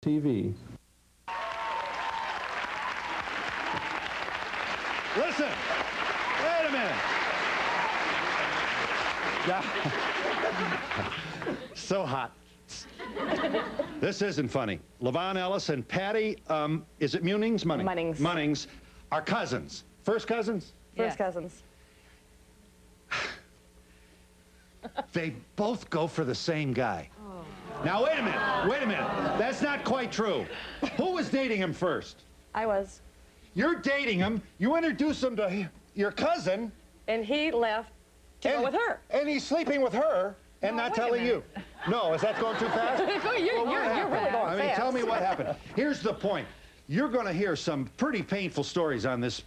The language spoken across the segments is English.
TV. Listen, wait a minute. So hot. This isn't funny. Levon Ellis and Patty, is it Munings? Munnings. Munnings are cousins. First cousins? First cousins. They both go for the same guy. Oh. Now, wait a minute. That's not quite true. Who was dating him first? I was. You're dating him. You introduce him to your cousin. And he left to go with her. And he's sleeping with her and not telling you. No, is that going too fast? You're really going fast. I mean, tell me what happened. Here's the point. You're going to hear some pretty painful stories on this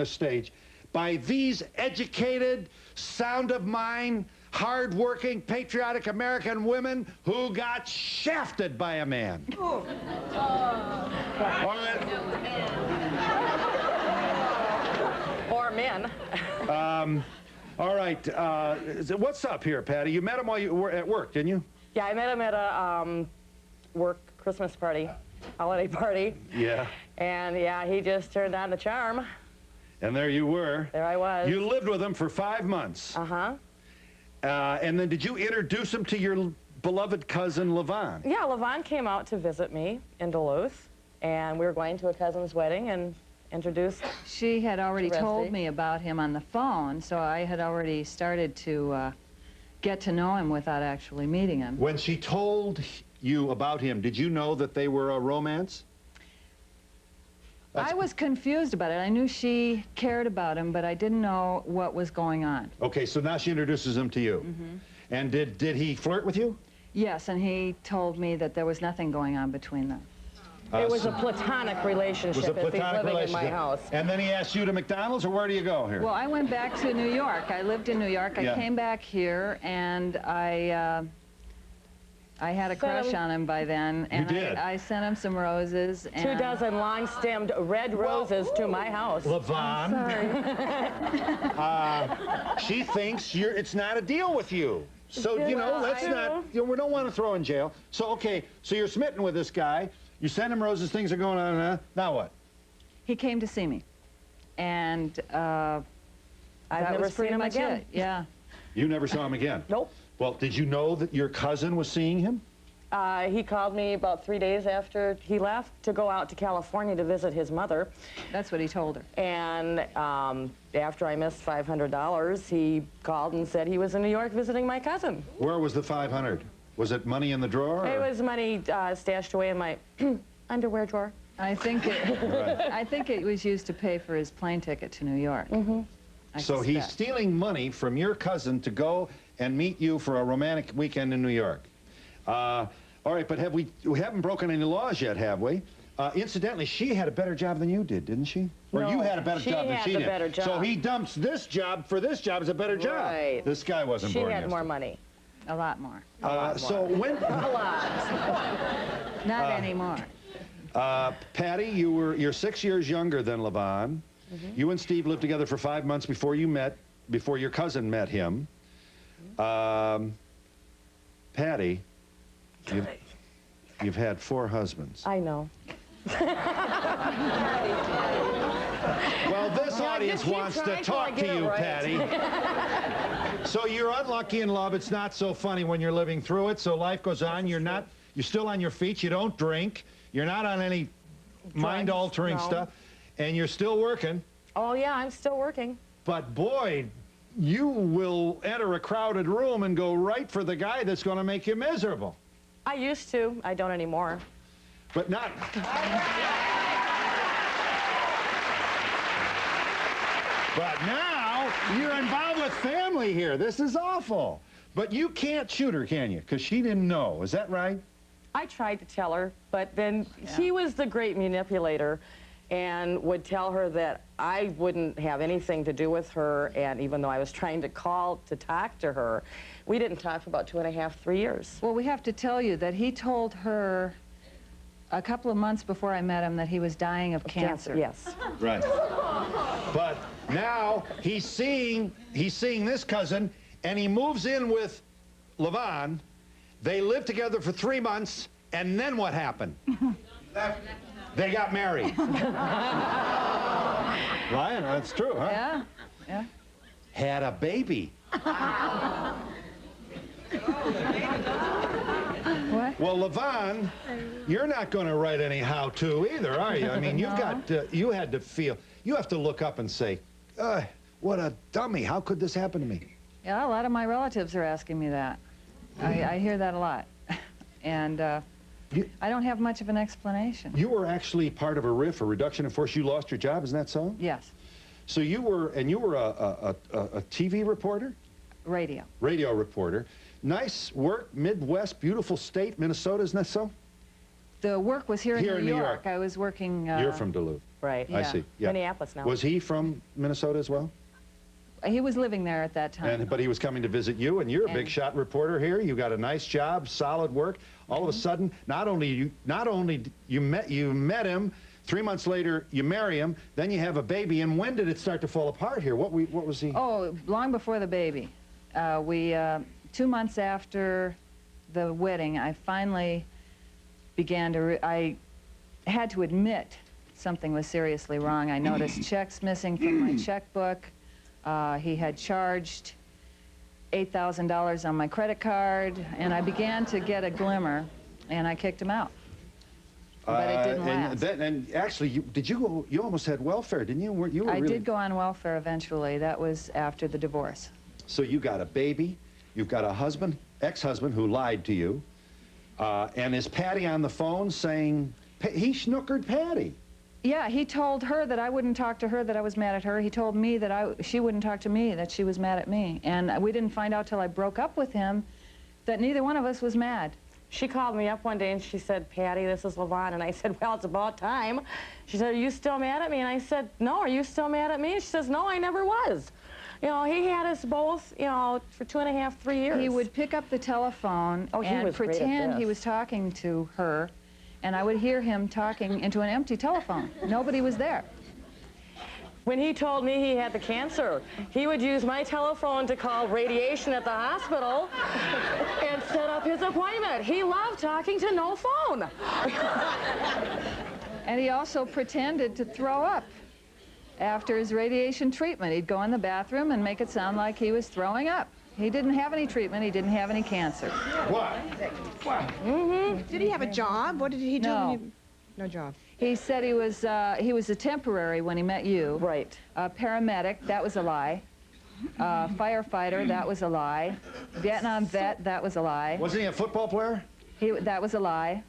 stage by these educated, sound of mind, hard-working, patriotic American women who got shafted by a man. All right. Or men. All right. What's up here, Patty? You met him while you were at work, didn't you? Yeah, I met him at a work Christmas party, holiday party. Yeah. And yeah, he just turned on the charm. And there you were. There I was. You lived with him for 5 months. Uh-huh. And then did you introduce him to your beloved cousin, Levon? Yeah, Levon came out to visit me in Duluth, and we were going to a cousin's wedding and introduced. She had already told me about him on the phone, so I had already started to get to know him without actually meeting him. When she told you about him, did you know that they were a romance? I was confused about it. I knew she cared about him, but I didn't know what was going on. Okay, so now she introduces him to you. Mm-hmm. And did he flirt with you? Yes, and he told me that there was nothing going on between them. It was a platonic relationship if he's living in my house. And then he asked you to McDonald's, or where do you go here? Well, I went back to New York. I lived in New York. I came back here, and I had a crush on him by then, and I sent him some roses. And 2 dozen long-stemmed red roses to my house. Levon, she thinks it's not a deal with you. So, you know, let's not, we don't want to throw in jail. So, okay, so you're smitten with this guy. You send him roses, things are going on. Now what? He came to see me, and I've never seen him again. Yeah. You never saw him again? Nope. Well, did you know that your cousin was seeing him? He called me about 3 days after he left to go out to California to visit his mother. That's what he told her. And after I missed $500, he called and said he was in New York visiting my cousin. Where was the 500? Was it money in the drawer? It was money stashed away in my underwear drawer. I think it was used to pay for his plane ticket to New York. Mm-hmm. So he's stealing money from your cousin to go and meet you for a romantic weekend in New York. All right, but we haven't broken any laws yet, have we? Incidentally, she had a better job than you did, didn't she? Or no, you had a better job than she did. She had a better job. So he dumps this job for this job as a better job. Right. This guy wasn't born She had yesterday. more money. A lot more. So when... A lot. Not anymore. Patty, you're 6 years younger than Levon. Mm-hmm. You and Steve lived together for 5 months before your cousin met him. Patty, you've had 4 husbands. I know. Well, this audience wants to talk to you, right. Patty. So you're unlucky in love. It's not so funny when you're living through it. So life goes on. You're still on your feet. You don't drink. You're not on any mind-altering stuff. And you're still working. Oh, yeah, I'm still working. But boy, you will enter a crowded room and go right for the guy that's going to make you miserable. I used to. I don't anymore. But not... But now, you're involved with family here. This is awful. But you can't shoot her, can you? Because she didn't know. Is that right? I tried to tell her, but then he was the great manipulator and would tell her that I wouldn't have anything to do with her, and even though I was trying to call to talk to her, we didn't talk for about 2.5, 3 years. Well, we have to tell you that he told her a couple of months before I met him that he was dying of cancer. Yes. Right. But now he's seeing this cousin, and he moves in with Levon. They live together for 3 months, And then what happened? They got married. Ryan, that's true, huh? Yeah, yeah. Had a baby. What? Well, Levon, you're not going to write any how-to either, are you? I mean, you've got, you had to feel, you have to look up and say, what a dummy. How could this happen to me? Yeah, a lot of my relatives are asking me that. I hear that a lot. And I don't have much of an explanation. You were actually part of a RIF, a reduction in force. You lost your job, isn't that so? Yes. So you were, and you were a TV reporter? Radio. Radio reporter. Nice work, Midwest, beautiful state, Minnesota, isn't that so? The work was here in New York. I was working... You're from Duluth. Right. I see. Yeah. Minneapolis now. Was he from Minnesota as well? He was living there at that time. But he was coming to visit you, and you're a big shot reporter here. You got a nice job, solid work. All of a sudden, not only you met him, 3 months later you marry him, then you have a baby. And when did it start to fall apart here? What was he? Oh, long before the baby. 2 months after the wedding, I finally began to. I had to admit something was seriously wrong. I noticed checks missing from my checkbook. He had charged $8,000 on my credit card, and I began to get a glimmer, and I kicked him out. But it didn't last. And actually, you almost had welfare, didn't you? I did go on welfare eventually. That was after the divorce. So you got a baby, you've got a husband, ex-husband who lied to you, and is Patty on the phone saying, he snookered Patty? Yeah, he told her that I wouldn't talk to her, that I was mad at her. He told me that she wouldn't talk to me, that she was mad at me. And we didn't find out till I broke up with him that neither one of us was mad. She called me up one day and she said, Patty, this is Levon. And I said, well, it's about time. She said, are you still mad at me? And I said, no, are you still mad at me? And she says, no, I never was. You know, he had us both, you know, for 2.5, 3 years. He would pick up the telephone and pretend he was talking to her, and I would hear him talking into an empty telephone. Nobody was there. When he told me he had the cancer, he would use my telephone to call radiation at the hospital and set up his appointment. He loved talking to no phone. And he also pretended to throw up after his radiation treatment. He'd go in the bathroom and make it sound like he was throwing up. He didn't have any treatment. He didn't have any cancer. What? Mm-hmm. Did he have a job? What did he do? No. No job. He said he was a temporary when he met you. Right. Paramedic, that was a lie. Firefighter, that was a lie. Vietnam vet, that was a lie. Wasn't he a football player? That was a lie.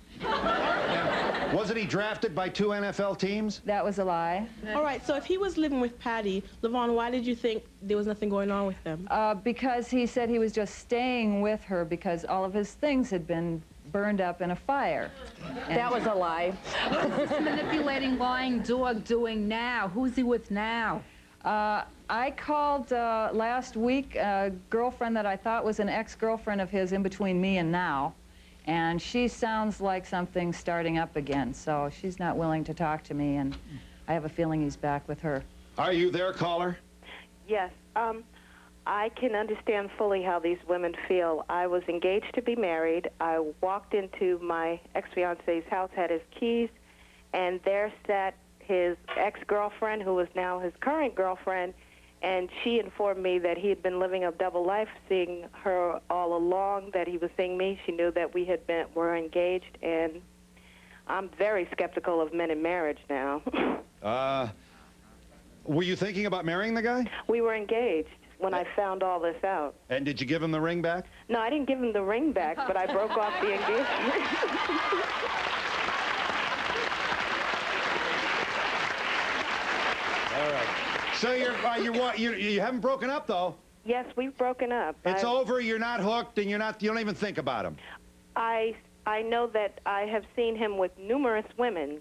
Wasn't he drafted by 2 NFL teams? That was a lie. All right, so if he was living with Patty, Levon, why did you think there was nothing going on with them? Because he said he was just staying with her because all of his things had been burned up in a fire. And that was a lie. What is this manipulating, lying dog doing now? Who's he with now? I called last week a girlfriend that I thought was an ex-girlfriend of his in between me and now. And she sounds like something's starting up again, so she's not willing to talk to me, and I have a feeling he's back with her. Are you there, caller? Yes. I can understand fully how these women feel. I was engaged to be married. I walked into my ex-fiance's house, had his keys, and there sat his ex-girlfriend, who is now his current girlfriend, and she informed me that he had been living a double life, seeing her all along, that he was seeing me. She knew that were engaged, and I'm very skeptical of men in marriage now. Were you thinking about marrying the guy? We were engaged when I found all this out. And did you give him the ring back? No, I didn't give him the ring back, but I broke off the engagement. All right. So you haven't broken up, though? Yes, we've broken up. It's over, you're not hooked, and you don't even think about him. I know that I have seen him with numerous women.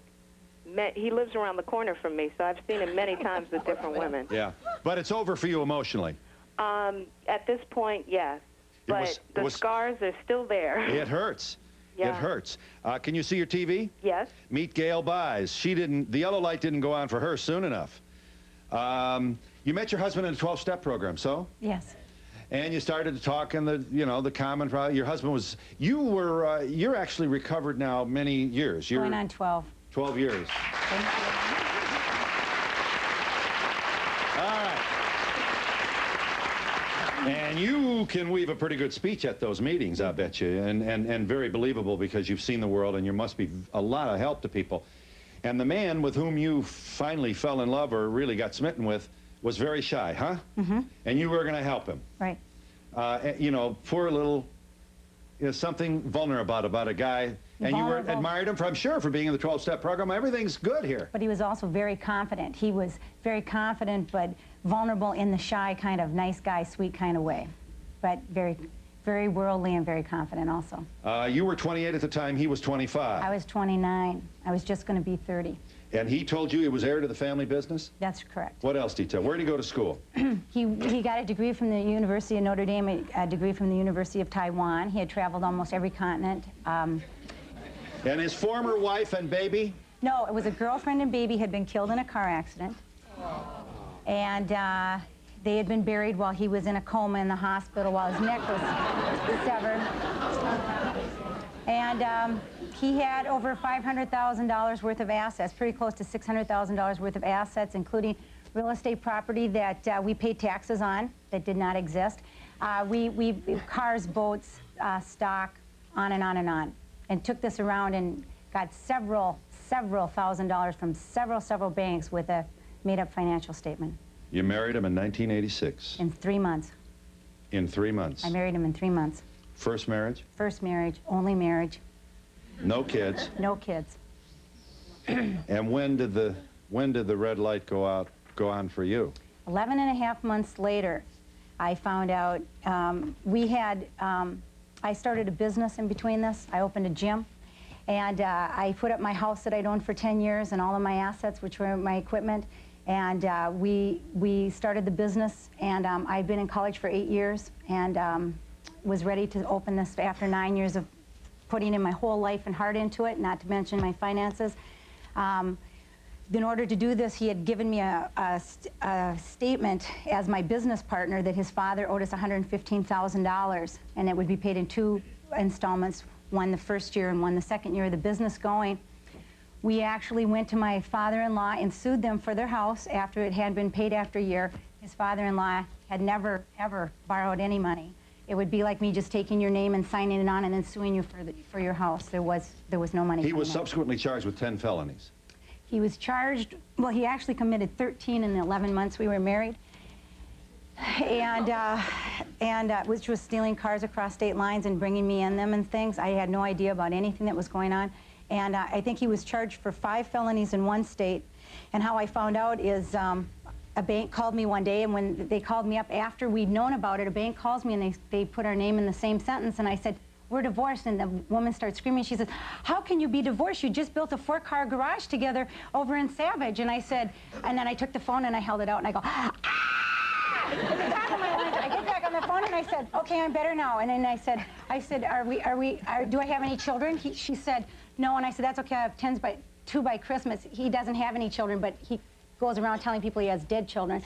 He lives around the corner from me, so I've seen him many times with different women. Yeah, but it's over for you emotionally. At this point, yes. But the scars are still there. It hurts. Yeah. It hurts. Can you see your TV? Yes. Meet Gail Buys. The yellow light didn't go on for her soon enough. You met your husband in a 12-step program, so? Yes. and you started to talk in the, you know, the common, your husband was, you're actually recovered now many years. You're Going on 12. 12 years. Thank you. All right. And you can weave a pretty good speech at those meetings, I bet you, and very believable because you've seen the world and you must be a lot of help to people. And the man with whom you finally fell in love or really got smitten with was very shy, huh? Mm-hmm. And you were going to help him. Right. You know, poor little, you know, something vulnerable about a guy. And you were admired him, I'm sure, for being in the 12-step program. Everything's good here. But he was also very confident. He was very confident, but vulnerable in the shy kind of nice guy, sweet kind of way. But very, very worldly and very confident also. You were 28 at the time. He was 25. I was 29. I was just going to be 30. And he told you he was heir to the family business? That's correct. What else did he tell? Where did he go to school? He got a degree from the University of Notre Dame, a degree from the University of Taiwan. He had traveled almost every continent. And his former wife and baby? No, it was a girlfriend and baby had been killed in a car accident. And they had been buried while he was in a coma in the hospital while his neck was severed. And he had over $500,000 worth of assets, pretty close to $600,000 worth of assets, including real estate property that we paid taxes on that did not exist. Cars, boats, stock, on and on and on. And took this around and got several $1,000s from several banks with a made-up financial statement. You married him in 1986. In 3 months. In 3 months. I married him in 3 months. First marriage? First marriage, only marriage. No kids. No kids. And when did the red light go on for you? 11 and a half months later, I found out I started a business in between this. I opened a gym, and I put up my house that I'd owned for 10 years and all of my assets, which were my equipment, and we started the business, and I'd been in college for 8 years and was ready to open this after 9 years of putting in my whole life and heart into it, not to mention my finances. In order to do this, he had given me a statement as my business partner that his father owed us $115,000, and it would be paid in 2 installments, one the first year and one the second year of the business going. We actually went to my father-in-law and sued them for their house after it had been paid after a year. His father-in-law had never, ever borrowed any money. It would be like me just taking your name and signing it on and then suing you for your house. There was no money. He was subsequently charged with 10 felonies. He was charged, well, he actually committed 13 in the 11 months we were married, and which was stealing cars across state lines and bringing me in them and things. I had no idea about anything that was going on. And I think he was charged for 5 felonies in one state. And how I found out is a bank called me one day, and when they called me up after we'd known about it, a bank calls me and they put our name in the same sentence, and I said, "We're divorced," and the woman starts screaming. She says, "How can you be divorced? You just built a 4-car garage together over in Savage." And I said, and then I took the phone and I held it out and I go, "Ah!" At the top of my lungs, I get back on the phone and I said, "Okay, I'm better now." And then I said, do I have any children? She said, "No," and I said, "That's okay, I have 2 by Christmas." He doesn't have any children, but he goes around telling people he has dead children.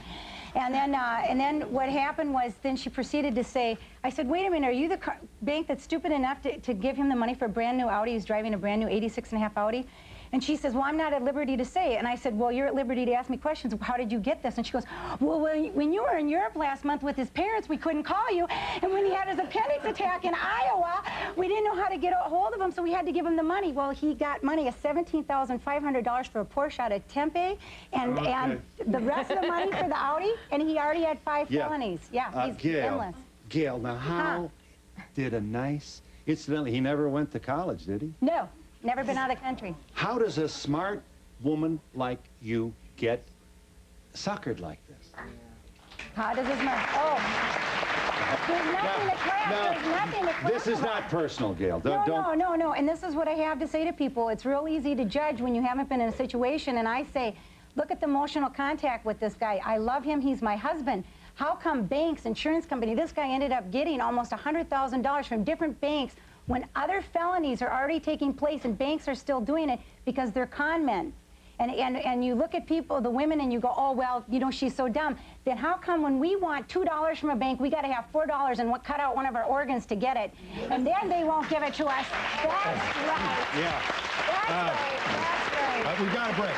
And then what happened was, then she proceeded to say, I said, "Wait a minute, are you the bank that's stupid enough to give him the money for a brand new Audi? He's driving a brand new 86.5 Audi. And she says, "Well, I'm not at liberty to say." And I said, "Well, you're at liberty to ask me questions. How did you get this?" And she goes, "Well, when you were in Europe last month with his parents, we couldn't call you. And when he had his appendix attack in Iowa, we didn't know how to get a hold of him, so we had to give him the money." Well, he got money, a $17,500 for a Porsche out of Tempe, and the rest of the money for the Audi, and he already had 5 felonies. Yeah, he's endless. Gail, now how did a nice, incidentally, he never went to college, did he? No. Never been out of the country. How does a smart woman like you get suckered like this? How does his mother? Oh, there's nothing to clap. There's nothing to clap. This is not personal, Gail. No. And this is what I have to say to people. It's real easy to judge when you haven't been in a situation. And I say, look at the emotional contact with this guy. I love him. He's my husband. How come banks, insurance company, this guy ended up getting almost $100,000 from different banks when other felonies are already taking place and banks are still doing it because they're con men? And you look at people, the women, and you go, oh, well, you know, she's so dumb. Then how come when we want $2 from a bank, we got to have $4 and cut out one of our organs to get it? And then they won't give it to us. That's right. Yeah. That's right. That's right. We got a break.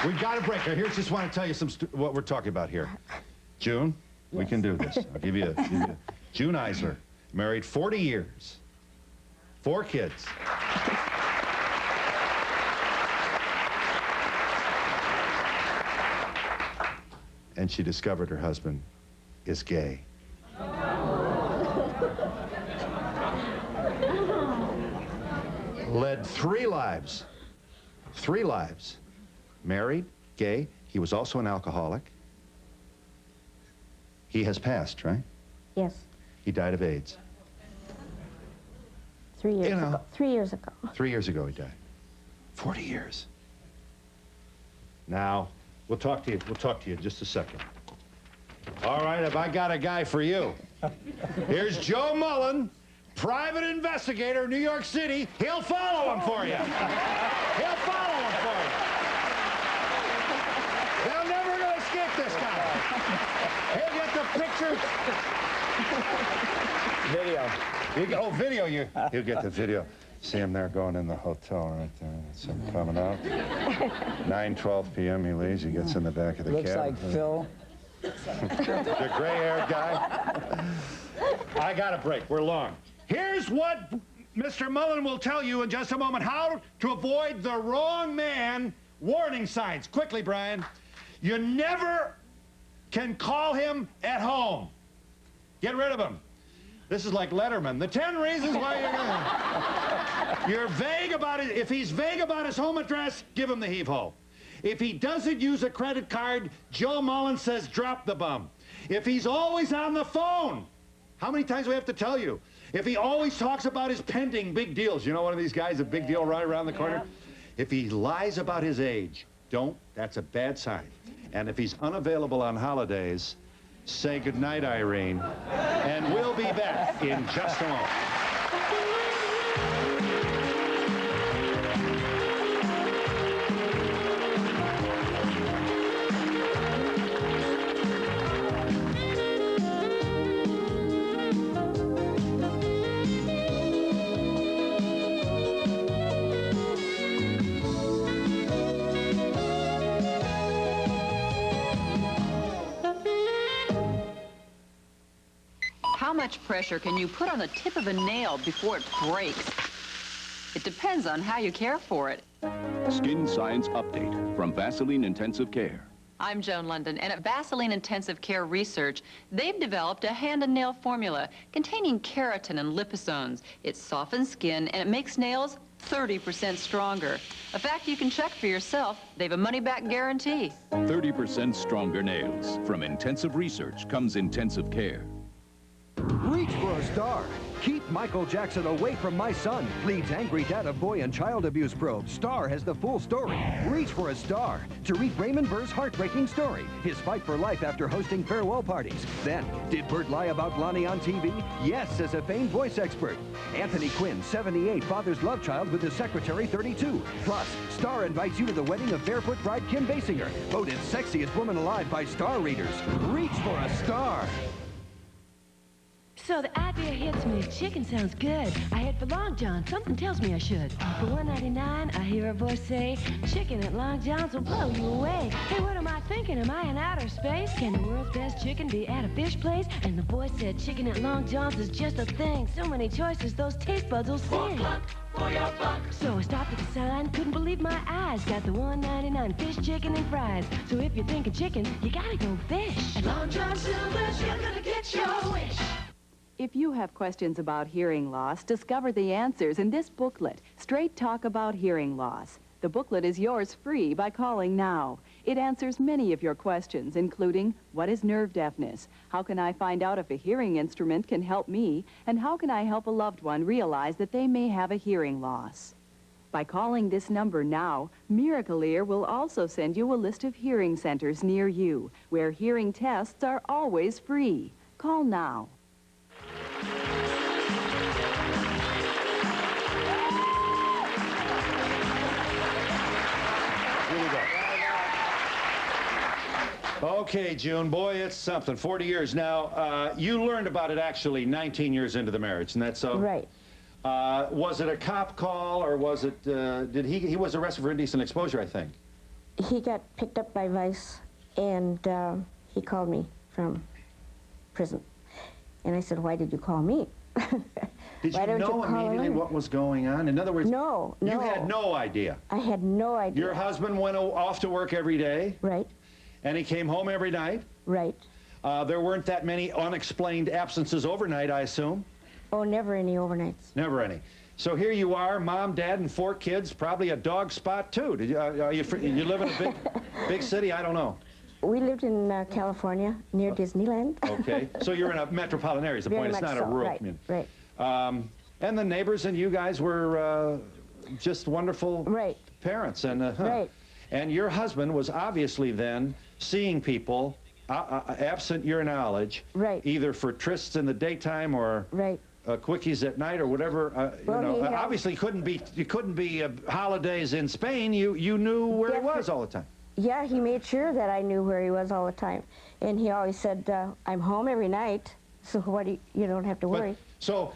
We got a break. Here's just want to tell you what we're talking about here. June, we can do this. I'll give you June Eisler, married 40 years, 4 kids. And she discovered her husband is gay. Led 3 lives. 3 lives. Married, gay. He was also an alcoholic. He has passed, right? Yes, He died of AIDS. 3 years You know. ago. 3 years ago. 3 years ago he died. 40 years. Now, we'll talk to you in just a second. All right, have I got a guy for you? Here's Joe Mullen, private investigator, New York City. He'll follow him for you. He'll follow him for you. They're never going to escape this guy. He'll get the picture. Video. Video. He'll get the video. See him there going in the hotel right there. That's him coming out. 9:12 p.m. he leaves. He gets in the back of the Looks cab. like Phil. The gray-haired guy. I got a break. We're long. Here's what Mr. Mullen will tell you in just a moment. How to avoid the wrong man warning signs. Quickly, Brian. You never can call him at home. Get rid of him. This is like Letterman. The 10 reasons why you're vague about it. If he's vague about his home address, give him the heave-ho. If he doesn't use a credit card, Joe Mullen says drop the bum. If he's always on the phone, how many times do we have to tell you? If he always talks about his pending big deals, you know one of these guys, a big deal right around the corner? If he lies about his age, that's a bad sign. And if he's unavailable on holidays, say goodnight, Irene, and we'll be back in just a moment. How much pressure can you put on the tip of a nail before it breaks? It depends on how you care for it. Skin Science Update from Vaseline Intensive Care. I'm Joan London, and at Vaseline Intensive Care Research, they've developed a hand and nail formula containing keratin and liposomes. It softens skin and it makes nails 30% stronger. A fact you can check for yourself. They have a money-back guarantee. 30% stronger nails. From intensive research comes intensive care. Reach for a star. Keep Michael Jackson away from my son. Pleads angry dad of boy and child abuse probe. Star has the full story. Reach for a star to read Raymond Burr's heartbreaking story. His fight for life after hosting farewell parties. Then, did Burt lie about Lonnie on TV? Yes, says a famed voice expert. Anthony Quinn, 78, father's love child with his secretary, 32. Plus, Star invites you to the wedding of barefoot bride Kim Basinger. Voted sexiest woman alive by Star readers. Reach for a star. So the idea hits me. Chicken sounds good. I head for Long John. Something tells me I should. For $1.99, I hear a voice say, chicken at Long John's will blow you away. Hey, what am I thinking? Am I in outer space? Can the world's best chicken be at a fish place? And the voice said, chicken at Long John's is just a thing. So many choices, those taste buds will sing. For your buck. So I stopped at the sign, couldn't believe my eyes. Got the $1.99 fish, chicken, and fries. So if you're thinking chicken, you gotta go fish. At Long John Silver's, you're gonna get your wish. If you have questions about hearing loss, discover the answers in this booklet, Straight Talk About Hearing Loss. The booklet is yours free by calling now. It answers many of your questions, including, what is nerve deafness? How can I find out if a hearing instrument can help me? And how can I help a loved one realize that they may have a hearing loss? By calling this number now, Miracle Ear will also send you a list of hearing centers near you, where hearing tests are always free. Call now. Okay, June, boy, it's something. 40 years now. You learned about it actually 19 years into the marriage, and that's so. Right. Was it a cop call, or was it? Did he was arrested for indecent exposure, I think. He got picked up by Vice, and he called me from prison, and I said, "Why did you call me?" Did you know immediately what was going on? In other words, no. You had no idea. I had no idea. Your husband went off to work every day. Right. And he came home every night. Right. There weren't that many unexplained absences overnight, I assume. Oh, never any overnights. Never any. So here you are, mom, dad, and 4 kids. Probably a dog spot too. Did you live in a big city? I don't know. We lived in California, near Disneyland. Okay. So you're in a metropolitan area. Is the point? It's not a rural community. Right. And the neighbors and you guys were just wonderful parents. And right. And your husband was obviously then seeing people absent your knowledge, right, either for trysts in the daytime or quickies at night or whatever. Well, you know, obviously couldn't be holidays in Spain. You knew where he was all the time. Yeah, he made sure that I knew where he was all the time, and he always said, "I'm home every night, so what do you don't have to worry." So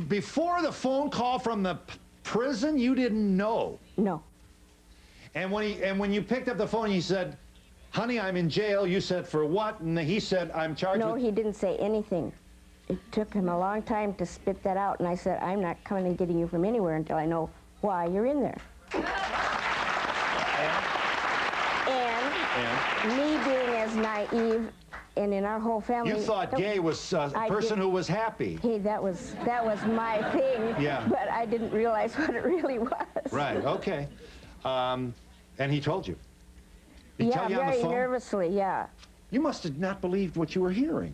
before the phone call from the prison, you didn't know. No. And when you picked up the phone, you said, "Honey, I'm in jail." You said, "For what?" And he said, "I'm charged." No, he didn't say anything. It took him a long time to spit that out, and I said, "I'm not coming and getting you from anywhere until I know why you're in there." And me being as naive, and in our whole family, you thought gay was a person who was happy. Hey, that was my thing. Yeah. But I didn't realize what it really was. Right. Okay. And he told you. Did he tell you on the very phone? nervously. Yeah. You must have not believed what you were hearing.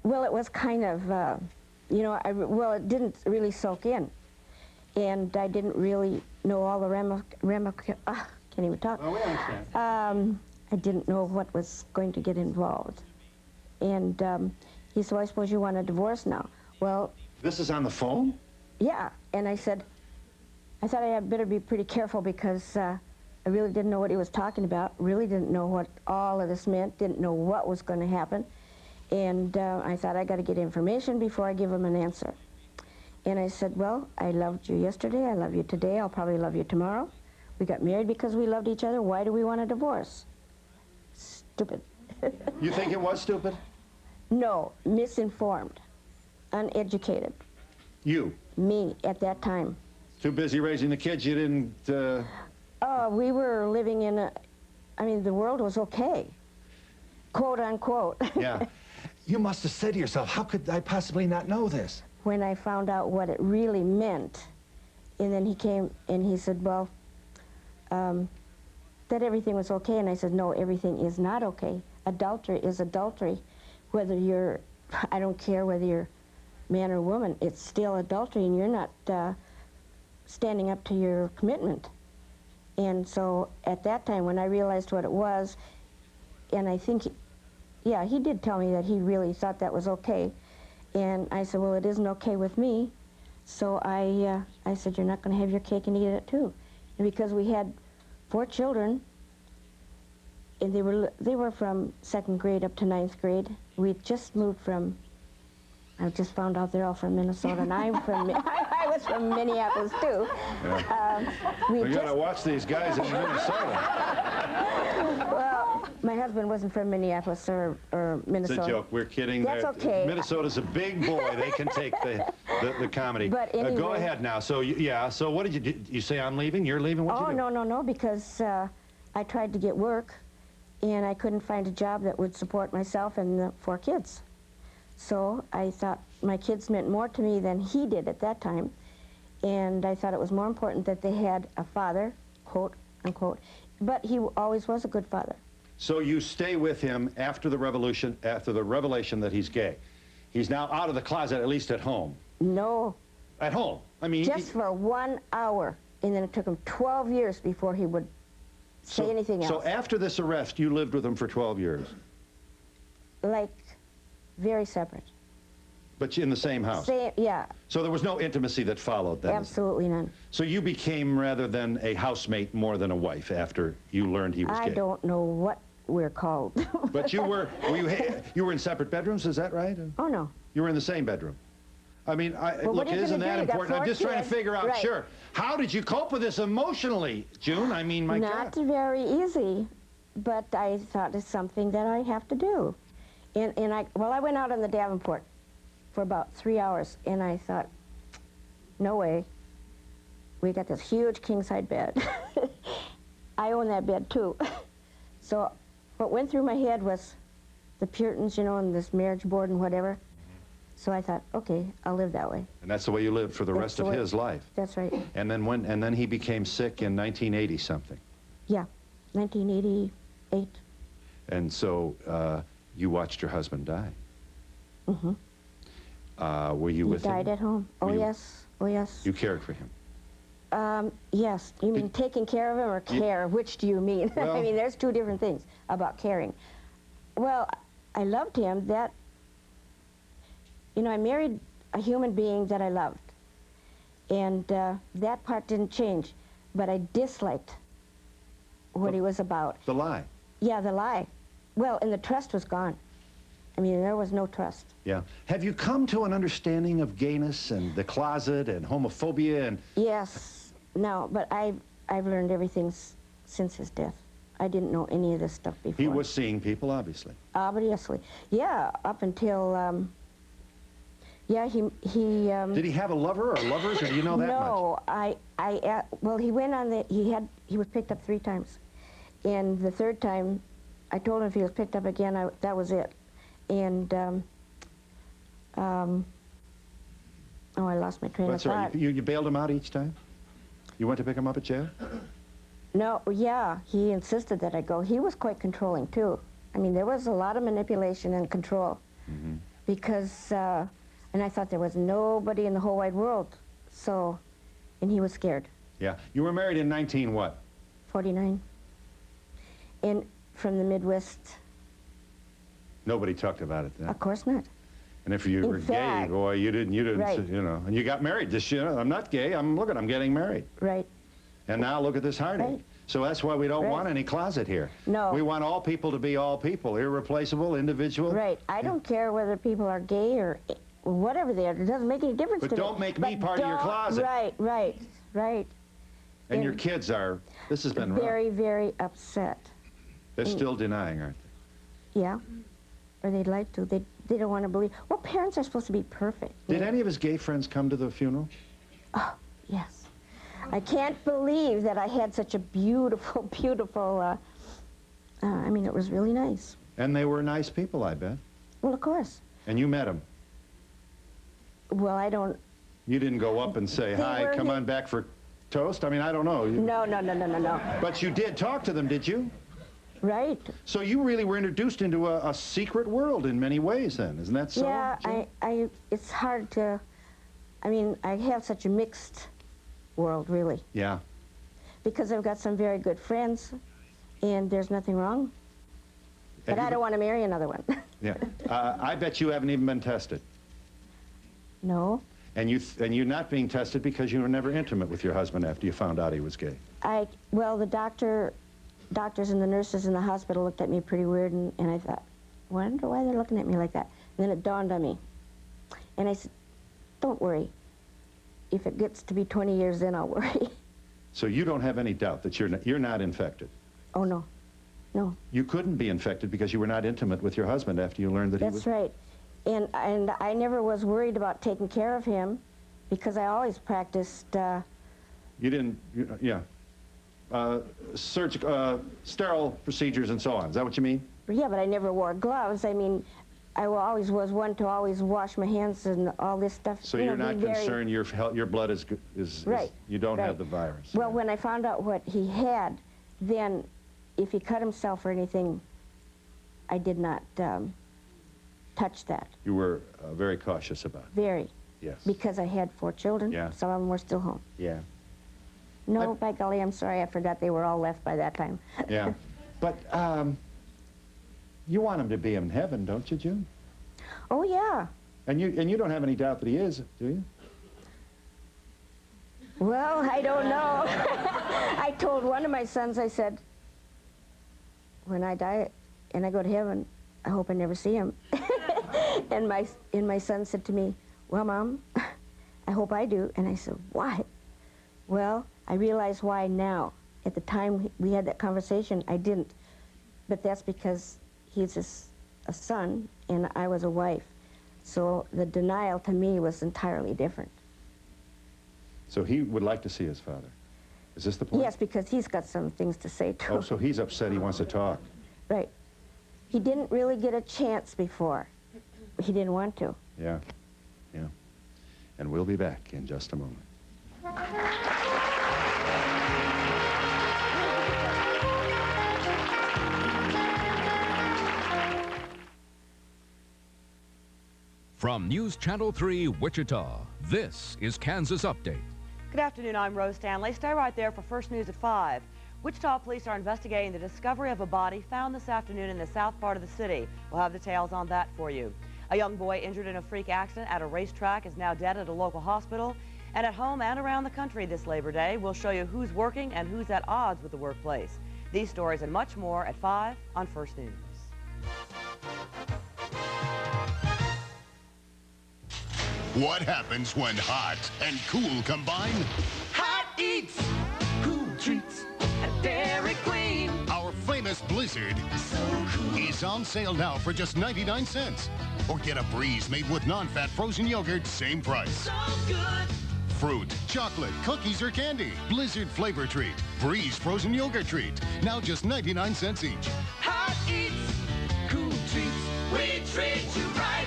Well, it was kind of, you know, it didn't really soak in, and I didn't really know all the can't even talk. Oh, we understand. I didn't know what was going to get involved, and he said, "Well, I suppose you want a divorce now." Well, this is on the phone? Yeah, and I said, I thought I had better be pretty careful because I really didn't know what he was talking about, really didn't know what all of this meant, didn't know what was going to happen. And I thought I got to get information before I give him an answer. And I said, "Well, I loved you yesterday, I love you today, I'll probably love you tomorrow. We got married because we loved each other. Why do we want a divorce?" Stupid. You think it was stupid? No, misinformed, uneducated. You? Me, at that time. Too busy raising the kids, you didn't... We were living in the world was okay, quote unquote. Yeah. You must have said to yourself, how could I possibly not know this? When I found out what it really meant, and then he came and he said, "Well, that everything was okay," and I said, "No, everything is not okay. Adultery is adultery. Whether you're, I don't care whether you're man or woman, it's still adultery, and you're not standing up to your commitment." And so at that time, when I realized what it was, and I think, he did tell me that he really thought that was okay. And I said, "Well, it isn't okay with me." So I said, "You're not going to have your cake and eat it too." And because we had 4 children, and they were from 2nd grade up to 9th grade. We just moved from, I just found out they're all from Minnesota, and I'm from, I was from Minneapolis too. Yeah. We got to watch these guys in Minnesota. Well, my husband wasn't from Minneapolis or Minnesota. It's a joke. We're kidding. That's okay. Minnesota's a big boy. They can take the comedy. But anyway, go ahead now. So, so what did you say? I'm leaving? You're leaving? What did you do? No, because I tried to get work, and I couldn't find a job that would support myself and the 4 kids. So I thought my kids meant more to me than he did at that time, and I thought it was more important that they had a father, quote unquote, but he always was a good father. So you stay with him after the revolution, after the revelation that he's gay. He's now out of the closet, at least at home. No. At home? I mean... Just for 1 hour, and then it took him 12 years before he would say anything else. So after this arrest, you lived with him for 12 years? Like, very separate. But in the same house? Yeah. So there was no intimacy that followed that? Absolutely none. So you became, rather than a housemate, more than a wife after you learned he was gay? I don't know what we're called. But you were in separate bedrooms, is that right? Oh, no. You were in the same bedroom. I mean, Well, look, isn't that important? I'm just trying to kids. figure out, Right. sure. How did you cope with this emotionally, June? I mean, my Not God. very easy, but I thought it's something that I have to do. And I went out on the Davenport for about 3 hours, and I thought, no way. We got this huge king-side bed. I own that bed, too. So what went through my head was the Puritans, you know, and this marriage board and whatever. So I thought, okay, I'll live that way. And that's the way you lived for the rest of his life. That's right. And then he became sick in 1980 something. Yeah, 1988. And so you watched your husband die. Mm-hmm. Were you with him? He died at home. Oh, yes. Oh, yes. You cared for him. Yes. You mean taking care of him or care? Which do you mean? Well, I mean, there's two different things about caring. Well, I loved him. You know, I married a human being that I loved. And that part didn't change. But I disliked what he was about. The lie. Yeah, the lie. Well, and the trust was gone. I mean, there was no trust. Yeah. Have you come to an understanding of gayness and the closet and homophobia and... Yes. No, but I've learned everything since his death. I didn't know any of this stuff before. He was seeing people, obviously. Obviously. Yeah, up until... yeah, he Did he have a lover or lovers, or do you know that much? No, well, he went on the... He was picked up 3 times. And the 3rd time, I told him if he was picked up again, that was it. And, oh, I lost my train of That's right. thought. You bailed him out each time? You went to pick him up at jail? No, yeah, he insisted that I go. He was quite controlling, too. I mean, there was a lot of manipulation and control. Mm-hmm. Because, and I thought there was nobody in the whole wide world. So, and he was scared. Yeah. You were married in 19 what? 49. And from the Midwest. Nobody talked about it then. Of course not. And if you were gay, boy, you didn't, Right. you know. And you got married this year. I'm not gay. I'm getting married. Right. And now look at this heartache. Right. So that's why we don't Right. want any closet here. No. We want all people to be all people, irreplaceable, individual. Right. I don't care whether people are gay or whatever they are. It doesn't make any difference But to me. don't make me part of your closet. Right. And your kids are, this has been rough. very, very upset. They're still denying, aren't they? Yeah. Or they'd like to. They don't want to believe. Well, parents are supposed to be perfect. Did any of his gay friends come to the funeral? Oh, yes. I can't believe that I had such a beautiful, beautiful, I mean, it was really nice. And they were nice people, I bet. Well, of course. And you met them. Well, I don't... You didn't go up and say, hi, come on back for toast? I mean, I don't know. No. But you did talk to them, did you? Right. So you really were introduced into a secret world in many ways then, isn't that so? Yeah, Jim? it's hard to... I mean, I have such a mixed world, really. Yeah. Because I've got some very good friends, and there's nothing wrong. But I don't want to marry another one. Yeah. I bet you haven't even been tested. No. And you're not being tested because you were never intimate with your husband after you found out he was gay. Well, the doctors and the nurses in the hospital looked at me pretty weird, and I thought, wonder why they're looking at me like that. And then it dawned on me. And I said, don't worry. If it gets to be 20 years, then I'll worry. So you don't have any doubt that you're not infected? Oh, no. No. You couldn't be infected because you were not intimate with your husband after you learned that he was... That's right. And I never was worried about taking care of him because I always practiced... You didn't... yeah. Sterile procedures and so on. Is that what you mean? Yeah, but I never wore gloves. I mean, I always was one to always wash my hands and all this stuff. So you're not concerned your blood is right. You don't have the virus. Well, when I found out what he had, then if he cut himself or anything, I did not touch that. You were very cautious about it. Very. Yes. Because I had 4 children. Yeah. Some of them were still home. Yeah. No, by golly, I'm sorry. I forgot they were all left by that time. Yeah. But you want him to be in heaven, don't you, June? Oh, yeah. And you don't have any doubt that he is, do you? Well, I don't know. I told one of my sons, I said, when I die and I go to heaven, I hope I never see him. And my son said to me, well, Mom, I hope I do. And I said, why? Well, I realize why now. At the time we had that conversation, I didn't. But that's because he's a son and I was a wife. So the denial to me was entirely different. So he would like to see his father. Is this the point? Yes, because he's got some things to say too. Oh, so he's upset, he wants to talk. Right. He didn't really get a chance before. He didn't want to. Yeah, yeah. And we'll be back in just a moment. From News Channel 3, Wichita, this is Kansas Update. Good afternoon, I'm Rose Stanley. Stay right there for First News at 5. Wichita police are investigating the discovery of a body found this afternoon in the south part of the city. We'll have details on that for you. A young boy injured in a freak accident at a racetrack is now dead at a local hospital. And at home and around the country this Labor Day, we'll show you who's working and who's at odds with the workplace. These stories and much more at 5 on First News. What happens when hot and cool combine? Hot eats, cool treats at Dairy Queen. Our famous Blizzard is on sale now for just 99 cents. Or get a Breeze made with non-fat frozen yogurt, same price. So good. Fruit, chocolate, cookies, or candy. Blizzard flavor treat. Breeze frozen yogurt treat. Now just 99 cents each. Hot eats, cool treats. We treat you right.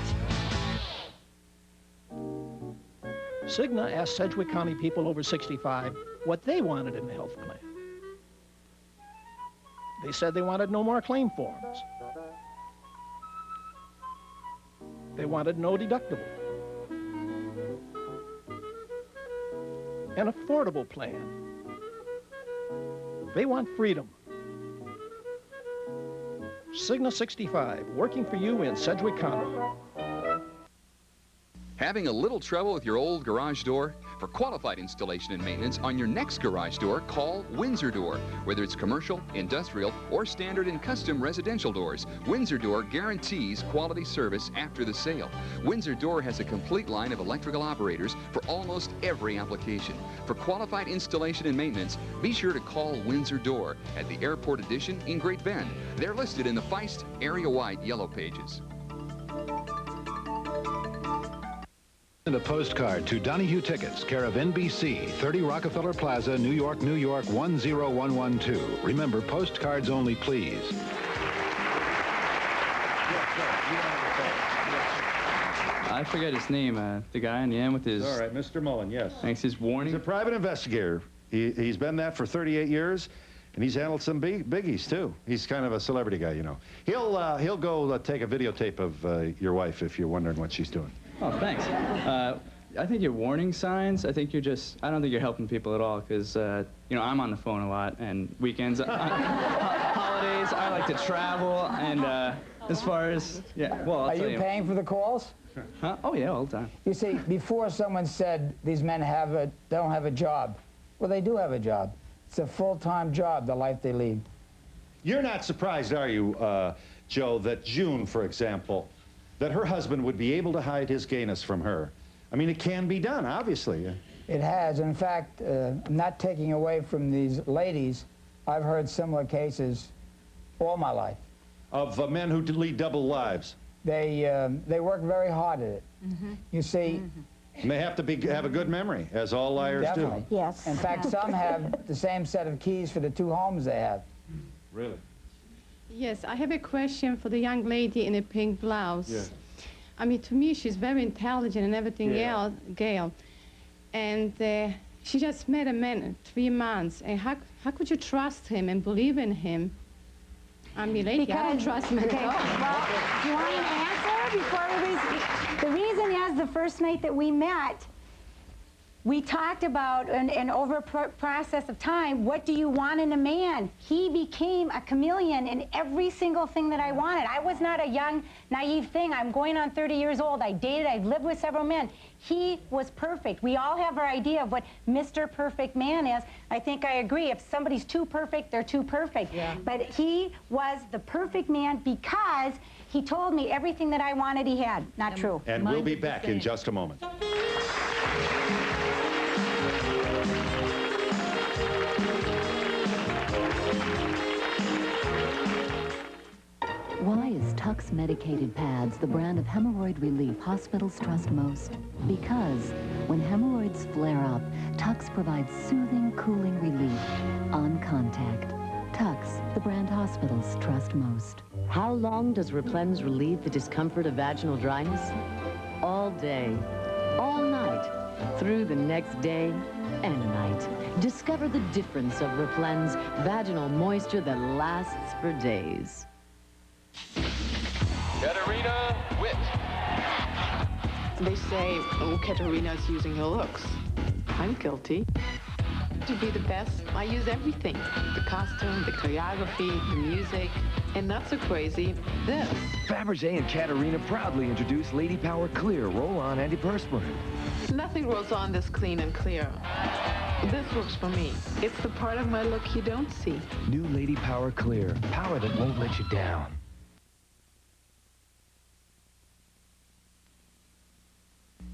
Cigna asked Sedgwick County people over 65 what they wanted in the health plan. They said they wanted no more claim forms. They wanted no deductible. An affordable plan. They want freedom. Cigna 65, working for you in Sedgwick County. Having a little trouble with your old garage door? For qualified installation and maintenance on your next garage door, call Windsor Door. Whether it's commercial, industrial, or standard and custom residential doors, Windsor Door guarantees quality service after the sale. Windsor Door has a complete line of electrical operators for almost every application. For qualified installation and maintenance, be sure to call Windsor Door at the Airport Edition in Great Bend. They're listed in the Feist area-wide yellow pages. And a postcard to Donahue Tickets, care of NBC, 30 Rockefeller Plaza, New York, New York, 10112. Remember, postcards only, please. I forget his name, the guy on the end with his... All right, Mr. Mullen, yes. Thanks, his warning. He's a private investigator. He's been that for 38 years, and he's handled some biggies, too. He's kind of a celebrity guy, you know. He'll go take a videotape of your wife if you're wondering what she's doing. Oh, thanks. I think your warning signs, I think you're just, I don't think you're helping people at all, because, you know, I'm on the phone a lot, and weekends, holidays, I like to travel, and as far as, yeah, well, I'll Are tell you paying for the calls? Huh? Oh, yeah, all the time. You see, before someone said these men don't have a job. Well, they do have a job. It's a full-time job, the life they lead. You're not surprised, are you, Joe, that June, for example, that her husband would be able to hide his gayness from her? I mean, it can be done, obviously. It has. In fact, I'm not taking away from these ladies. I've heard similar cases all my life. Of men who lead double lives? They work very hard at it. Mm-hmm. You see... And they have to have a good memory, as all liars Definitely. do. Yes. In fact, some have the same set of keys for the two homes they have. Really? Yes, I have a question for the young lady in a pink blouse. Yes. I mean, to me, she's very intelligent and everything else, Gail. And she just met a man in 3 months. And how could you trust him and believe in him? I mean, lady, I don't trust him at all. Well, do you want me to answer before everybody's... The reason is the first night that we met, We talked about, and over a process of time, what do you want in a man? He became a chameleon in every single thing that I wanted. I was not a young, naive thing. I'm going on 30 years old. I dated, I've lived with several men. He was perfect. We all have our idea of what Mr. Perfect Man is. I think I agree. If somebody's too perfect, they're too perfect. Yeah. But he was the perfect man because he told me everything that I wanted he had. Not true. And we'll be back in just a moment. Why is Tux Medicated Pads the brand of hemorrhoid relief hospitals trust most? Because when hemorrhoids flare up, Tux provides soothing, cooling relief on contact. Tux, the brand hospitals trust most. How long does Replens relieve the discomfort of vaginal dryness? All day, all night, through the next day and night. Discover the difference of Replens vaginal moisture that lasts for days. Katerina Witt. They say, oh, Katerina's using her looks. I'm guilty. To be the best, I use everything. The costume, the choreography, the music, and not so crazy, this. Fabergé and Katerina proudly introduce Lady Power Clear Roll-On Antiperspirant. Nothing rolls on this clean and clear. This works for me. It's the part of my look you don't see. New Lady Power Clear. Power that won't let you down.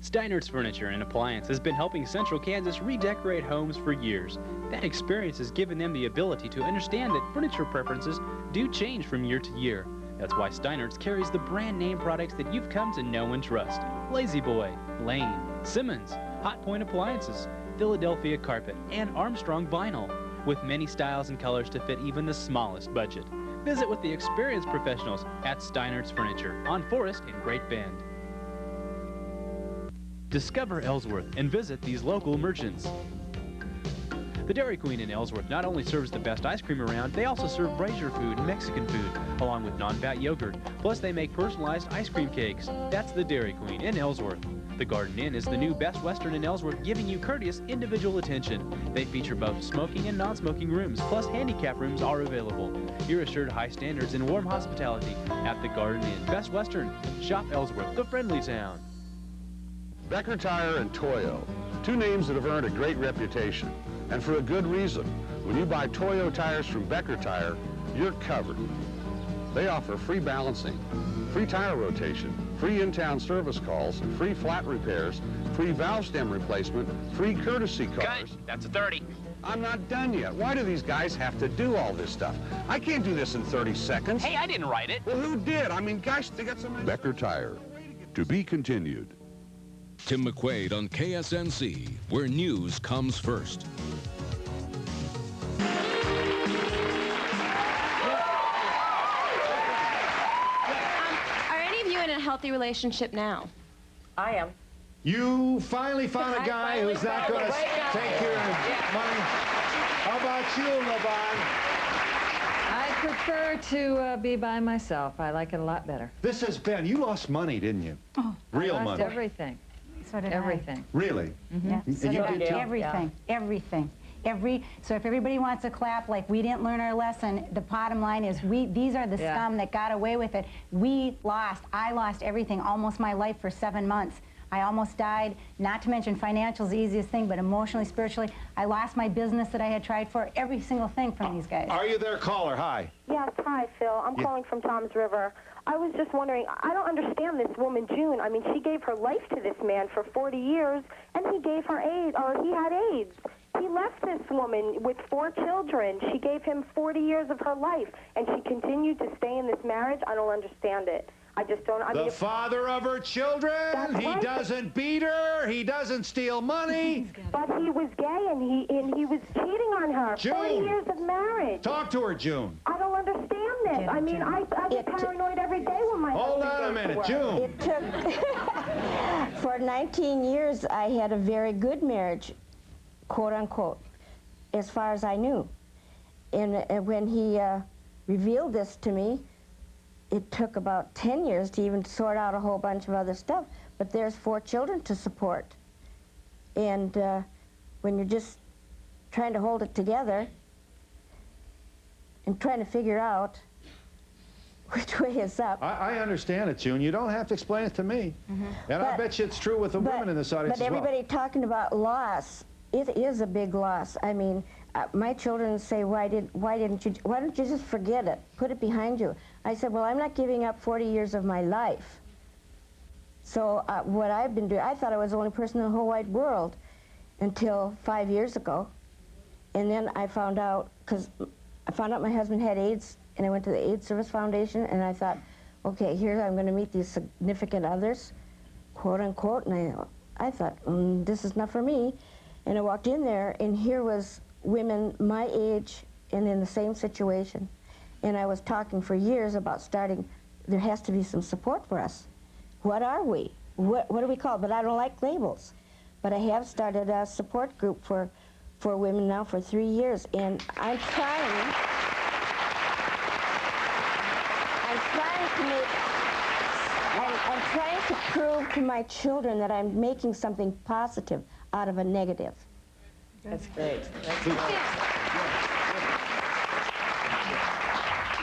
Steiner's Furniture and Appliance has been helping Central Kansas redecorate homes for years. That experience has given them the ability to understand that furniture preferences do change from year to year. That's why Steiner's carries the brand name products that you've come to know and trust. Lazy Boy, Lane, Simmons, Hot Point Appliances, Philadelphia Carpet, and Armstrong Vinyl, with many styles and colors to fit even the smallest budget. Visit with the experienced professionals at Steiner's Furniture on Forest in Great Bend. Discover Ellsworth and visit these local merchants. The Dairy Queen in Ellsworth not only serves the best ice cream around, they also serve brazier food and Mexican food, along with non-fat yogurt. Plus, they make personalized ice cream cakes. That's the Dairy Queen in Ellsworth. The Garden Inn is the new Best Western in Ellsworth, giving you courteous individual attention. They feature both smoking and non-smoking rooms, plus handicap rooms are available. You're assured high standards and warm hospitality at the Garden Inn. Best Western. Shop Ellsworth, the friendly town. Becker Tire and Toyo, two names that have earned a great reputation, and for a good reason. When you buy Toyo tires from Becker Tire, you're covered. They offer free balancing, free tire rotation, free in-town service calls, free flat repairs, free valve stem replacement, free courtesy cars. Cut. That's a 30. I'm not done yet. Why do these guys have to do all this stuff? I can't do this in 30 seconds. Hey, I didn't write it. Well, who did? I mean, gosh, they got so many... Becker Tire. To be continued. Tim McQuaid on KSNC, where news comes first. Are any of you in a healthy relationship now? I am. You finally found a guy who's not going to take your money. How about you, LeVon? I prefer to be by myself. I like it a lot better. This has been, you lost money, didn't you? Oh, real I lost money. everything. So did everything. Really? Yeah. And So you did did too? everything, everything. So if everybody wants to clap like we didn't learn our lesson, the bottom line is these are the scum that got away with it. I lost everything, almost my life for 7 months. I almost died, not to mention financial is the easiest thing, but emotionally, spiritually, I lost my business that I had tried for, every single thing from these guys. Are you there, caller? Hi. Yes, hi, Phil. I'm calling from Toms River. I was just wondering, I don't understand this woman, June. I mean, she gave her life to this man for 40 years, and he gave her AIDS, or he had AIDS. He left this woman with 4 children. She gave him 40 years of her life, and she continued to stay in this marriage. I don't understand it. I just don't. The father of her children. He doesn't beat her. He doesn't steal money. But he was gay, and he was cheating on her. June. 40 years of marriage. Talk to her, June. I don't understand this. I mean, I get paranoid every day when my Hold husband on a goes to minute, work. June. It took, for 19 years, I had a very good marriage, quote unquote, as far as I knew. And when he revealed this to me, it took about 10 years to even sort out a whole bunch of other stuff. But there's 4 children to support. And when you're just trying to hold it together and trying to figure out which way is up. I understand it, June. You don't have to explain it to me. And I bet you it's true with the women in this audience But as well. everybody talking about loss, it is a big loss. I mean, my children say, why don't you just forget it, put it behind you? I said, well, I'm not giving up 40 years of my life. So what I've been doing, I thought I was the only person in the whole wide world until 5 years ago. And then I found out, because I found out my husband had AIDS, and I went to the AIDS Service Foundation, and I thought, okay, here I'm going to meet these significant others, quote unquote, and I thought, this is not for me. And I walked in there, and here was women my age and in the same situation. And I was talking for years about starting, there has to be some support for us. What are we? What are we called? But I don't like labels. But I have started a support group for women now for 3 years, and I'm trying to prove to my children that I'm making something positive out of a negative. That's great.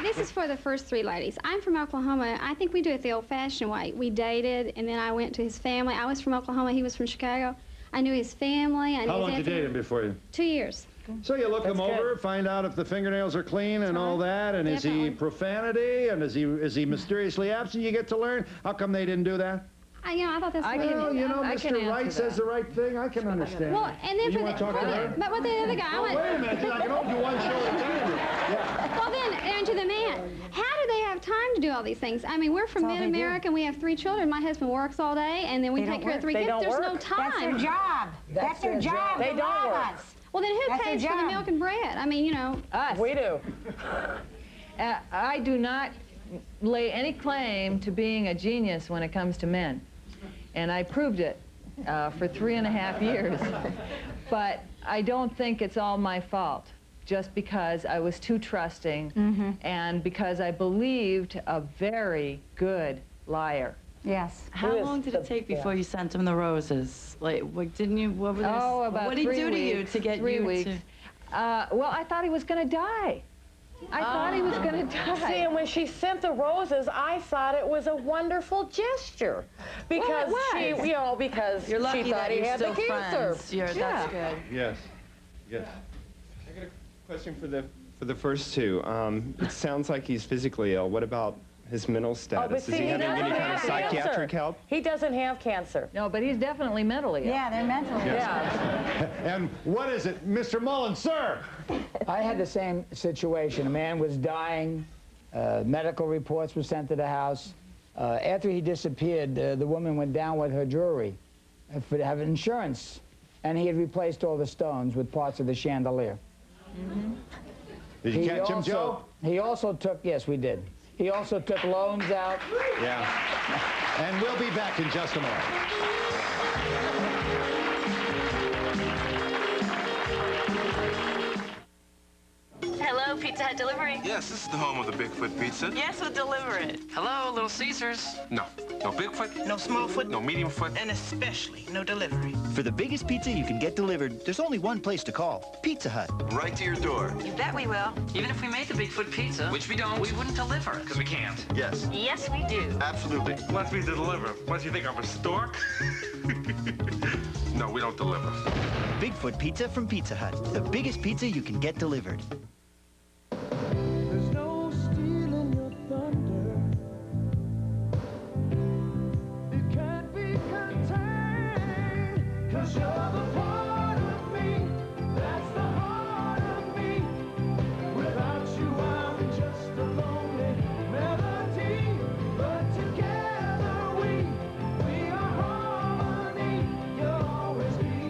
This is for the first three ladies. I'm from Oklahoma. I think we do it the old-fashioned way. We dated, and then I went to his family. I was from Oklahoma. He was from Chicago. I knew his family. I knew How long did you date him before you? 2 years. So you look him over, find out if the fingernails are clean and all that, and is he profanity, and is he mysteriously absent? You get to learn. How come they didn't do that? I thought that's Well, you know, Mr. Wright says the right thing. I can understand. Well, and then you for want the, to talk to her? but with the other guy, I went. Wait a minute, I can only do one show at a time. Yeah. Well, then, and to the man, how do they have time to do all these things? I mean, we're from mid-America, and we have 3 children. My husband works all day, and then we take care of 3 kids. There's no time. That's their job. That's their job. They don't work. Us. Well, then who That's their pays for the job. milk and bread? I mean, you know. Us. We do. I do not lay any claim to being a genius when it comes to men. And I proved it for 3.5 years. But I don't think it's all my fault, just because I was too trusting and because I believed a very good liar. Yes. How long did it take before you sent him the roses? Like, what, didn't you? What were Oh, about what did he 3 do to you weeks, to get 3 you weeks. to? Well, I thought he was going to die. I thought he was going to die. See, and when she sent the roses, I thought it was a wonderful gesture. Because she, you know, because You're lucky she thought that he you're had the still cancer. friends. That's good. Yes. Yes. I got a question for the first two. It sounds like he's physically ill. What about his mental status? Is he having any kind of psychiatric help? He doesn't have cancer. No, but he's definitely mentally ill. Yeah, they're mentally ill. Yes. And what is it, Mr. Mullen, sir? I had the same situation. A man was dying. Medical reports were sent to the house. After he disappeared, the woman went down with her jewelry to have insurance. And he had replaced all the stones with parts of the chandelier. Did you catch him, Joe? He also took, yes, we did. He also took loans out. Yeah. And we'll be back in just a moment. Hello, Pizza Hut delivery. Yes, this is the home of the Bigfoot Pizza. Yes, we'll deliver it. Hello, Little Caesars. No. No Bigfoot. No Smallfoot. No Medium Foot. And especially no delivery. For the biggest pizza you can get delivered, there's only one place to call, Pizza Hut. Right to your door. You bet we will. Even if we made the Bigfoot pizza, which we don't, we wouldn't deliver it. Because we can't. Yes. Yes, we do. Absolutely. Wants me to deliver. What do you think, I'm a stork? No, we don't deliver. Bigfoot Pizza from Pizza Hut. The biggest pizza you can get delivered. There's no steel in your thunder. It can't be contained. 'Cause you're the part of me. That's the heart of me. Without you, I'm just a lonely melody. But together we are harmony. You'll always be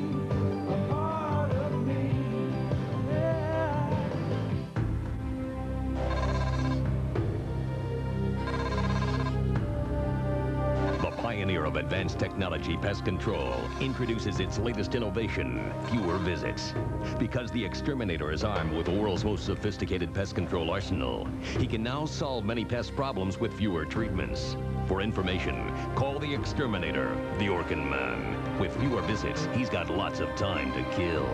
a part of me. Yeah. of Advanced Technology Pest Control introduces its latest innovation, fewer visits. Because the exterminator is armed with the world's most sophisticated pest control arsenal, he can now solve many pest problems with fewer treatments. For information, call the exterminator, the Orkin Man. With fewer visits, he's got lots of time to kill.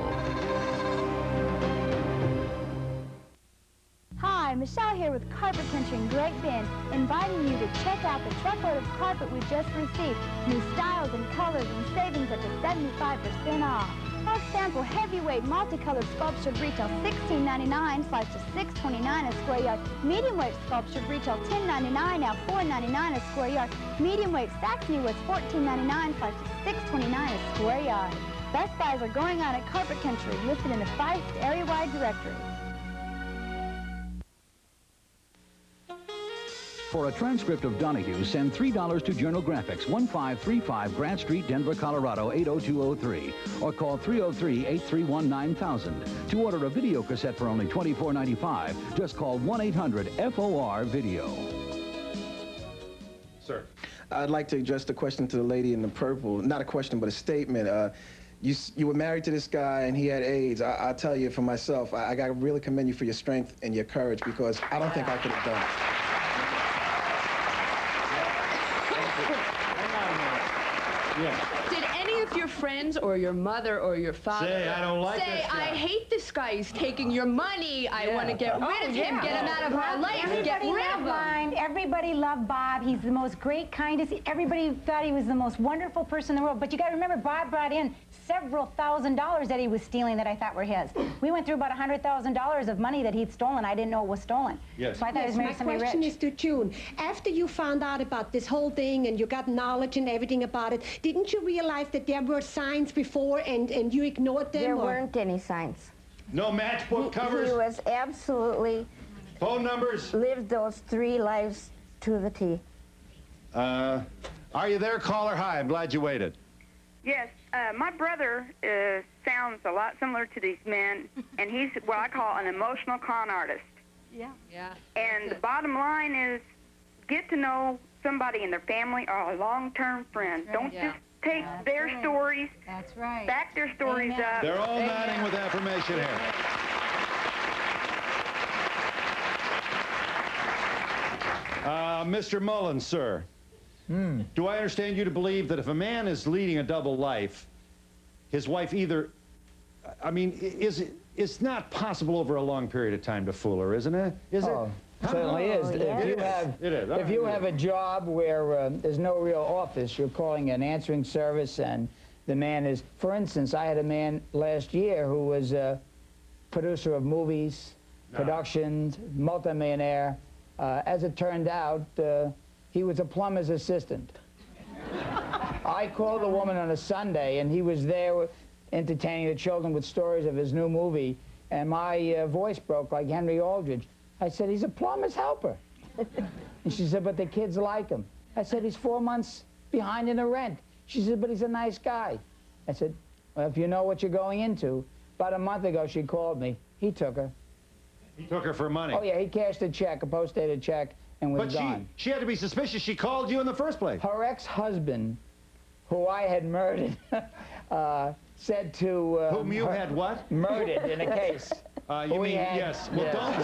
Hi, Michelle here with Carpet Country in Great Bend, inviting you to check out the truckload of carpet we just received. New styles and colors and savings up to 75% off. Our sample heavyweight multicolored sculptured retail $16.99, slides to $6.29 a square yard. Medium weight sculptured retail $10.99, now $4.99 a square yard. Medium weight Saxony was $14.99, slides to $6.29 a square yard. Best buys are going on at Carpet Country, listed in the Feist area-wide directory. For a transcript of Donahue, send $3 to Journal Graphics, 1535 Grant Street, Denver, Colorado, 80203, or call 303-831-9000. To order a video cassette for only $24.95, just call 1-800-FOR-VIDEO. Sir. I'd like to address the question to the lady in the purple. Not a question, but a statement. You were married to this guy, and he had AIDS. I'll tell you for myself, I got to really commend you for your strength and your courage, because I don't think I could have done it. Yeah. Did any of your friends or your mother or your father say, I don't like say, this guy. I hate this guy, he's taking your money, I want to get rid of him, get him out of our life, get rid of him. Everybody loved Bob. He's the most great, kindest. Everybody thought he was the most wonderful person in the world. But you got to remember, Bob brought in several $1,000s that he was stealing that I thought were his. We went through about $100,000 of money that he'd stolen. I didn't know it was stolen. Yes. So I thought he was married to somebody rich. My question is to June. After you found out about this whole thing and you got knowledge and everything about it, didn't you realize that there were signs before and you ignored them? There weren't any signs. No matchbook covers? He was absolutely... Phone numbers? Lived those 3 lives to the T. Are you there, caller? Hi, I'm glad you waited. Yes, my brother sounds a lot similar to these men, and he's what I call an emotional con artist. Yeah. Yeah. And the bottom line is, get to know somebody in their family or a long-term friend. Right. Don't just take their stories. That's right. Back their stories up. They're all nodding with affirmation here. Mr. Mullins, sir. Do I understand you to believe that if a man is leading a double life, his wife either, I mean, it's not possible over a long period of time to fool her, isn't it? Is it? Certainly is. If you have a job where there's no real office, you're calling an answering service, and the man is, for instance, I had a man last year who was a producer of movies, productions, multimillionaire. As it turned out, he was a plumber's assistant. I called the woman on a Sunday, and he was there entertaining the children with stories of his new movie, and my voice broke like Henry Aldridge. I said, he's a plumber's helper. And she said, but the kids like him. I said, he's 4 months behind in the rent. She said, but he's a nice guy. I said, well, if you know what you're going into. About a month ago, she called me. He took her. He took her for money? Oh, yeah, he cashed a check, a post-dated check, and was gone. But she had to be suspicious. She called you in the first place. Her ex-husband, who I had murdered, said to... Whom you had what? Murdered in a case. You mean, yes. Well, don't...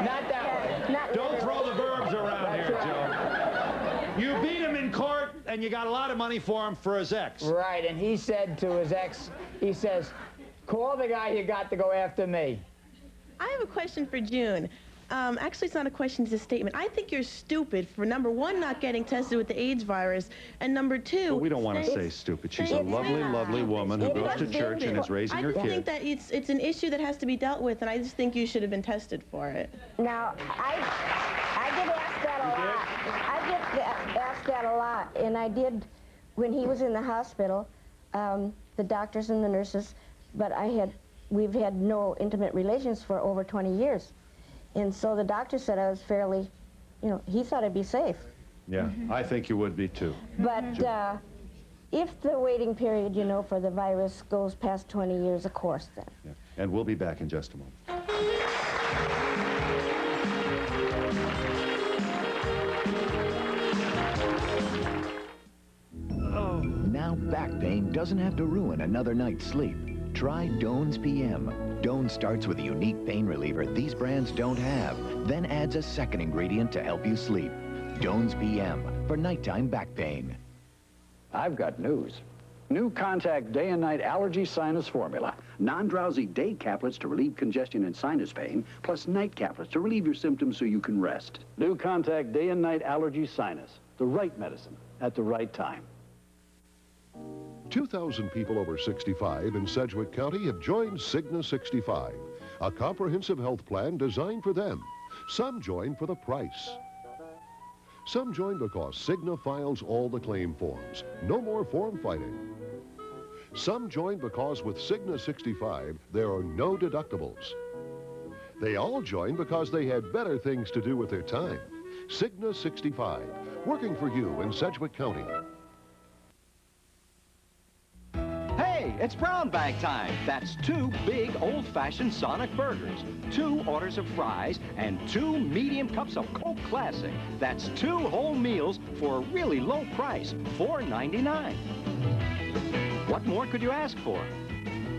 Not that one. Don't throw the verbs around here, Joe. You beat him in court, and you got a lot of money for him for his ex. Right, and he said to his ex, he says, call the guy you got to go after me. I have a question for June. Actually, it's not a question, it's a statement. I think you're stupid for, number one, not getting tested with the AIDS virus, and number two... Well, we don't want to say stupid. She's a lovely, lovely woman who goes to church and is raising her I kids. think that it's an issue that has to be dealt with, and I just think you should have been tested for it. Now, I get asked that a lot. I get asked that a lot, and I did when he was in the hospital, the doctors and the nurses, but we've had no intimate relations for over 20 years. And so the doctor said I was fairly, he thought I'd be safe. Yeah, I think you would be too. But if the waiting period, for the virus goes past 20 years, of course then. Yeah. And we'll be back in just a moment. Now back pain doesn't have to ruin another night's sleep. Try Doan's PM. Doan starts with a unique pain reliever these brands don't have, then adds a second ingredient to help you sleep. Doan's PM for nighttime back pain. I've got news. New Contact Day and Night Allergy Sinus Formula. Non-drowsy day caplets to relieve congestion and sinus pain, plus night caplets to relieve your symptoms so you can rest. New Contact Day and Night Allergy Sinus. The right medicine at the right time. 2,000 people over 65 in Sedgwick County have joined Cigna 65, a comprehensive health plan designed for them. Some join for the price. Some join because Cigna files all the claim forms. No more form fighting. Some join because with Cigna 65, there are no deductibles. They all join because they had better things to do with their time. Cigna 65, working for you in Sedgwick County. Hey, it's brown bag time. That's 2 big old-fashioned Sonic burgers, 2 orders of fries, and 2 medium cups of Coke Classic. That's 2 whole meals for a really low price, $4.99. What more could you ask for?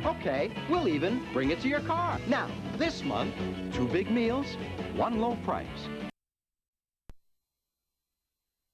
Okay, we'll even bring it to your car. Now, this month, 2 big meals, 1 low price.